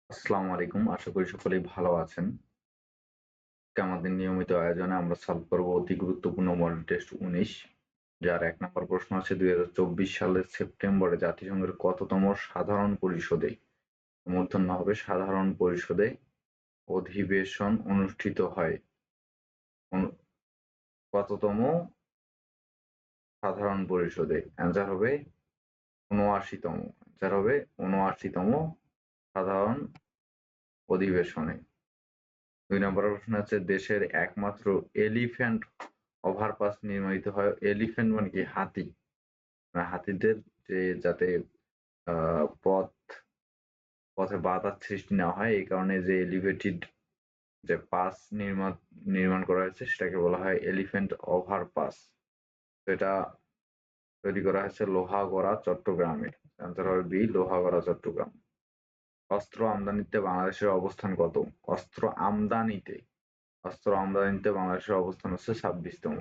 আসসালামু আলাইকুম। আশা করি সকলেই ভালো আছেন। আজকে আমাদের নিয়মিত আয়োজনে আমরা সলভ করব অতি গুরুত্বপূর্ণ মডেল টেস্ট 19, যার 1 নম্বর প্রশ্ন আছে 2024 সালের সেপ্টেম্বরে জাতিসংঘের কততম সাধারণ পরিষদে, মূর্ধন্য হবে সাধারণ পরিষদে অধিবেশন অনুষ্ঠিত হয়। কততম সাধারণ পরিষদে? অ্যান্সার হবে ৭৯তম। অ্যান্সার হবে ৭৯তম সাধারণ অধিবেশনে। 2 নম্বর প্রশ্ন আছে দেশের একমাত্র এলিফ্যান্ট ওভারপাস নির্মিত হয়। এলিফ্যান্ট মানে কি? হাতি। হাতিদের যে যাতে পথে বাধার সৃষ্টি না হয় এই কারণে যে এলিভেটেড যে পাস নির্মাণ করা হয়েছে সেটাকে বলা হয় এলিফ্যান্ট ওভারপাস। এটা তৈরি করা হয়েছে লোহাগড়া, চট্টগ্রামে। অ্যান্সার হবে বি, লোহাগড়া, চট্টগ্রাম। অস্ত্র আমদানিতে বাংলাদেশের অবস্থান কত? অস্ত্র আমদানিতে বাংলাদেশের অবস্থান হচ্ছে 26তম।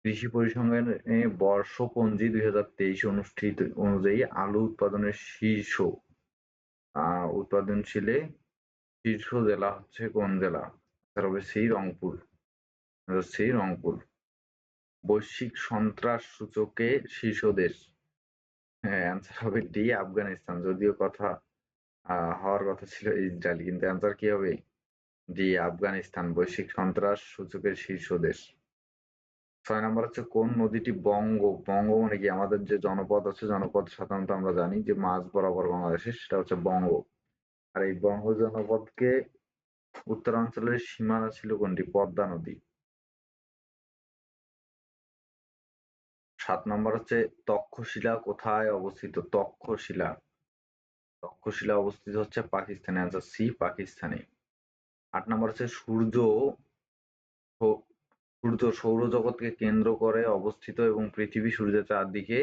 কৃষি পরিসংখ্যানে বর্ষপঞ্জি 2023 অনুষ্ঠিত অনুযায়ী আলু উৎপাদনের উৎপাদনশীলে শীর্ষ জেলা হচ্ছে কোন জেলা? তার হবে রংপুর। বৈশ্বিক সন্ত্রাস সূচকে শীর্ষ দেশ? হ্যাঁ, অ্যান্সার হবে ডি, আফগানিস্তান। যদিও কথা হওয়ার কথা ছিল ইসরায়েল, কিন্তু অ্যান্সার কি হবে? ডি, আফগানিস্তান বৈশ্বিক সন্ত্রাস সূচকের শীর্ষ দেশ। 6 নম্বর হচ্ছে কোন নদীটি বঙ্গ মানে কি? আমাদের যে জনপদ আছে, জনপদ সাধারণত আমরা জানি যে মাঝ বরাবর বাংলাদেশে, সেটা হচ্ছে বঙ্গ। আর এই বঙ্গ জনপদকে উত্তরাঞ্চলের সীমানা ছিল কোনটি? পদ্মা নদী। 7 নম্বর হচ্ছে তক্ষশিলা কোথায় অবস্থিত? তক্ষশিলা অবস্থিত হচ্ছে পাকিস্তানে। অ্যান্সার সি, পাকিস্তানে। 8 নম্বর হচ্ছে সূর্য সৌরজগৎকে কেন্দ্র করে অবস্থিত এবং পৃথিবী সূর্যের চারদিকে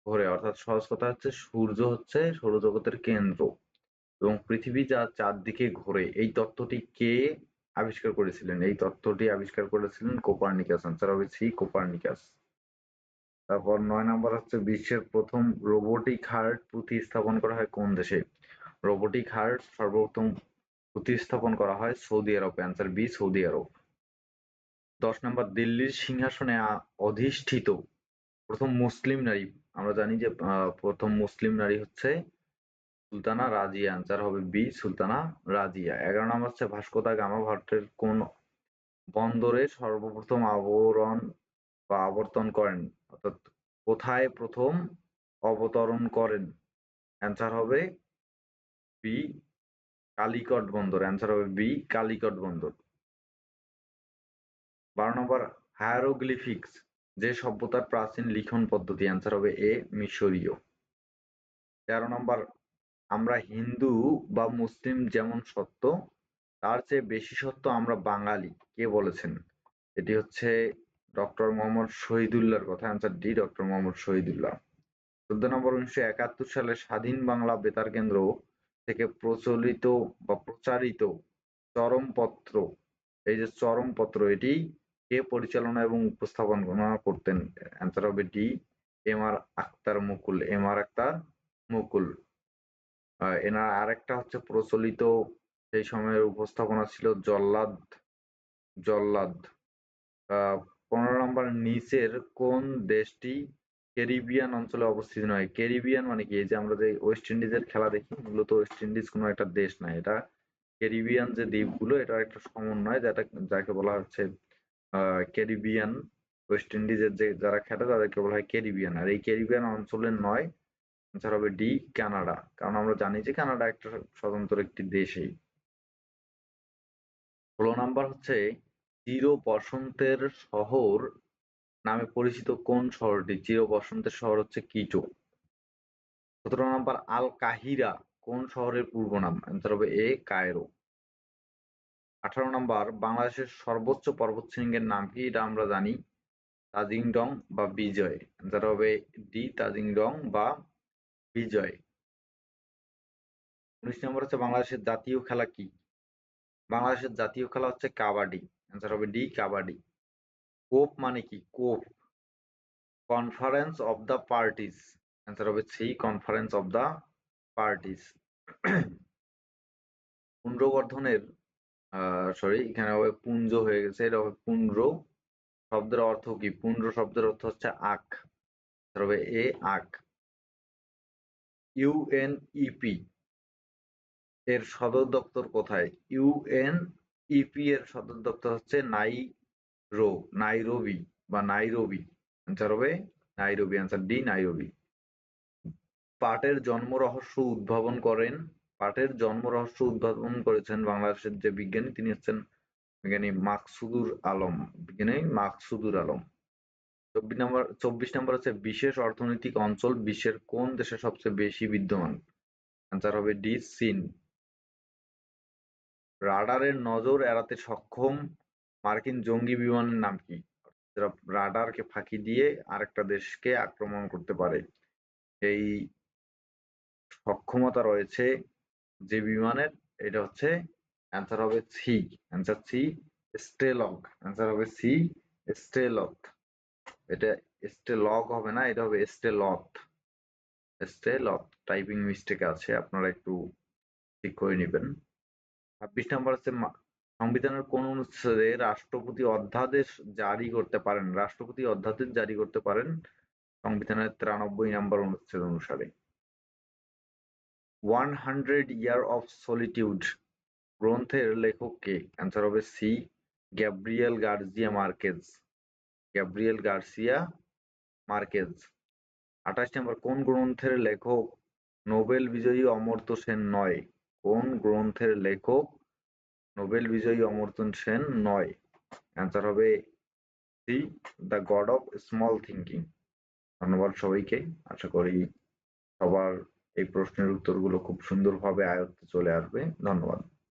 ঘোরে। অর্থাৎ সহজ কথা হচ্ছে সূর্য হচ্ছে সৌরজগতের কেন্দ্র এবং পৃথিবী যার চারদিকে ঘোরে। এই তত্ত্বটি কে আবিষ্কার করেছিলেন? এই তত্ত্বটি আবিষ্কার করেছিলেন কোপার্নিকাস। আনসার হবে সি, কোপার্নিকাস। তারপর 9 নম্বর হচ্ছে বিশ্বের প্রথম রোবোটিক হার্ট প্রতিস্থাপন করা হয় কোন দেশে? রোবোটিক হার্ট সর্বপ্রথম প্রতিস্থাপন করা হয় সৌদি আরবে। অ্যান্সার বি, সৌদি আরব। 10 নম্বর দিল্লির সিংহাসনে অধিষ্ঠিত প্রথম মুসলিম নারী? আমরা জানি যে প্রথম মুসলিম নারী হচ্ছে সুলতানা রাজিয়া। অ্যান্সার হবে বি, সুলতানা রাজিয়া। 11 নম্বর হচ্ছে ভাস্কো দা গামা ভারতের কোন বন্দরে সর্বপ্রথম আবর্তন করেন? অর্থাৎ কোথায় প্রথম অবতরণ করেন? অ্যান্সার হবে বি, কালিকট বন্দর। অ্যান্সার হবে বি, কালিকট বন্দর। 12 নম্বর হায়ারোগ্লিফিক্স যে সভ্যতার প্রাচীন লিখন পদ্ধতি? অ্যান্সার হবে এ, মিশরীয়। 13 নম্বর আমরা হিন্দু বা মুসলিম যেমন সত্য তার চেয়ে বেশি সত্য আমরা বাঙালি, কে বলেছেন? এটি হচ্ছে ডক্টর মোহাম্মদ শহীদুল্লাহর কথা। Answer D, doctor Mohammad Shahidullah. 14 নম্বর 1971 সালে স্বাধীন বাংলা বেতার কেন্দ্র থেকে প্রচারিত চরমপত্র, এই যে চরমপত্র, এটি কে পরিচালনা এবং উপস্থাপনা করতেন? অ্যান্সার হবে ডি, এম আর আক্তার মুকুল। এনার আরেকটা হচ্ছে প্রচলিত সেই সময়ের উপস্থাপনা ছিল জল্লাদ। 15 নম্বর নিচের কোন দেশটি ক্যারিবিয়ান অঞ্চলে অবস্থিত নয়? ক্যারিবিয়ান মানে কি? এই যে আমরা যে ওয়েস্ট ইন্ডিজের খেলা দেখি, মূলত ওয়েস্ট ইন্ডিজ কোনো একটা দেশ না, এটা ক্যারিবিয়ান যে দ্বীপগুলো, এটার একটা সমন্বয়, যাকে বলা হচ্ছে ক্যারিবিয়ান। ওয়েস্ট ইন্ডিজের যে যারা খেলে তাদেরকে বলা হয় ক্যারিবিয়ান। আর এই ক্যারিবিয়ান অঞ্চলের নয়। অ্যান্সার হবে ডি, কানাডা। কারণ আমরা জানি যে কানাডা একটা স্বতন্ত্র একটি দেশই। 16 নাম্বার হচ্ছে চির বসন্তের শহর নামে পরিচিত কোন শহরটি? চির বসন্তের শহর হচ্ছে কিটো। 17 নাম্বার আল কাহিরা কোন শহরের পূর্ব নাম? অ্যান্সার হবে এ, কায়রো। 18 নাম্বার বাংলাদেশের সর্বোচ্চ পর্বতশৃঙ্গের নাম কি? এটা আমরা জানি, তাজিংডং বা বিজয়। অ্যান্সার হবে ডি, তাজিংডং বা বিজয়। 19 নম্বর হচ্ছে বাংলাদেশের জাতীয় খেলা কি? বাংলাদেশের জাতীয় খেলা হচ্ছে কাবাডি। অ্যান্সার হবে ডি, কাবাডি। কোপ মানে কি? COP conference of the parties. Answer হবে C, conference of the parties. পুণ্ড্রবর্ধনের সরি এখানে হবে পুঞ্জ হয়ে গেছে, এটা হবে পুণ্ড্র। শব্দের অর্থ কি? পুণ্ড্র শব্দের অর্থ হচ্ছে আখ, হবে এ আখ। ইউএনইপি এর সদর দপ্তর কোথায়? ইউএনইপি এর সদর দপ্তর হচ্ছে নাইরোবি বা নাইরোবি। অ্যান্সার হবে নাইরোবি, অ্যান্সার ডি নাইরোবি। পাটের জন্ম রহস্য উদ্ভাবন করেছেন বাংলাদেশের যে বিজ্ঞানী, তিনি হচ্ছেন বিজ্ঞানী মাকসুদুর আলম। 24 নম্বর হচ্ছে বিশেষ অর্থনৈতিক অঞ্চল বিশ্বের কোন দেশে সবচেয়ে বেশি বিদ্যমান? অ্যান্সার হবে ডি চীন। রাডারের নজর এড়াতে সক্ষম মার্কিন জঙ্গি বিমানের নাম কি? যারা রাডারকে ফাঁকি দিয়ে আরেকটা দেশকে আক্রমণ করতে পারে, এই সক্ষমতা রয়েছে যে বিমানের, এটা হচ্ছে অ্যান্সার হবে সি, অ্যান্সার সি স্টেলক, অ্যান্সার হবে সি স্টেলক। এটা স্টেলক হবে না, এটা হবে স্টেলথ। টাইপিং মিস্টেক আছে, আপনারা একটু ঠিক করে নেবেন। 26 নম্বর হচ্ছে সংবিধানের কোন অনুচ্ছেদে রাষ্ট্রপতি অধ্যাদেশ জারি করতে পারেন? রাষ্ট্রপতি অধ্যাদেশ জারি করতে পারেন সংবিধানের 93 নম্বর অনুচ্ছেদ অনুসারে। 100 ইয়ার অফ সলিটিউড গ্রন্থের লেখক কে? অ্যান্সার হবে C Gabriel Garcia Marquez, Gabriel Garcia Marquez. 28 নম্বর কোন গ্রন্থের লেখক নোবেল বিজয়ী অমর্ত্য সেন নয়? কোন গ্রন্থের লেখক নোবেল বিজয়ী অমর্ত্য সেন নয়? অ্যান্সার হবে C the god of small thinking. ধন্যবাদ সবাইকে, আশা করি সবার এই প্রশ্নের উত্তরগুলো খুব সুন্দরভাবে আয়ত্তে চলে আসবে। ধন্যবাদ।